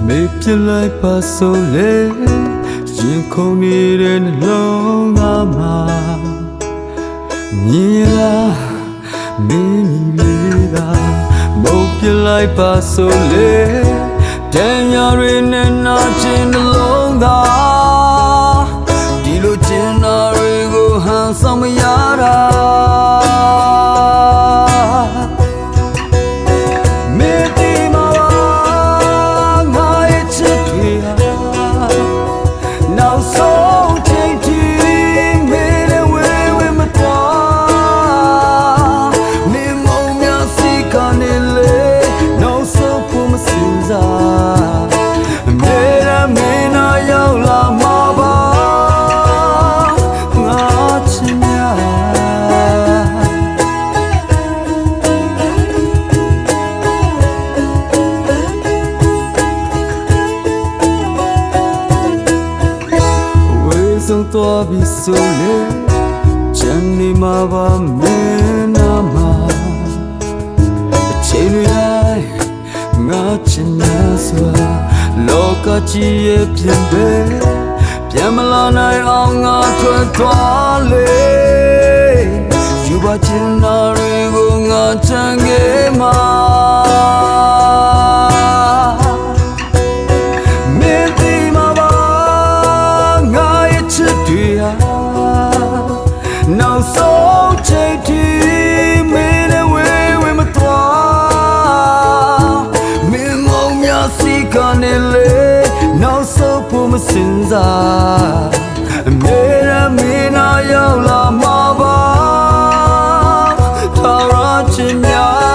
မေပြလိုက်ပါဆိုလေရင်ခုန်နေတဲ့နှလုံးသားမှာမြင်လားမင်းလေးသာမုန်းပြလိုက်ပါဆိုလေတန်ရာတွေနဲ့နာကျင်နှလုံးသားဒီလိုကျင်နာတွေကိုဟန်ဆောင်မရတာဆုံးသွားပြီဆိုလေချမ်းနေမှာပါမင်းနာမှာအချိန်တွေတိုင်းငါချင်နေစွာလောကကြီးရဲ့ပြင်ပဲပြန်မလာနိုင်အောင်ငါထွက်သွားလေယူပါချင်တာတွေကိုငါချမ်းခဲ့မှာနောက်ဆုံးချိန်ထိမင်းနဲ့ဝေးမသွားမင်းမောင်များစီကနေလေနောက်ဆုံးဖို့မစင်စားအမေရမင်းနာရောက်လာမှာပါထာဝရခြင်းများ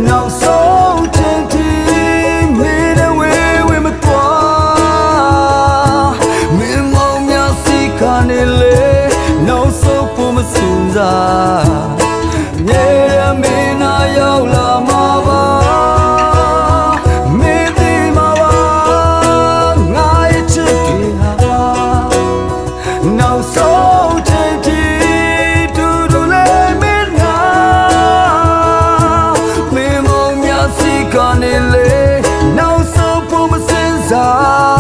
နောက်ဆုံးချိန်ထိမင်းနဲ့ဝေးမသွားမင်းမောင်များစီကနေလေနောက်ဆုံးဖို့မစင်စားမြေရမင်းနာရောက်လာမှာပါမင်းဒီမှာပါငါရဲ့ချစ်တွေဟာနောက်ဆုံးချိန်ထိတူတူလေးမင်းနာကနေလေနောက်ဆုံးဖို့မစင်စား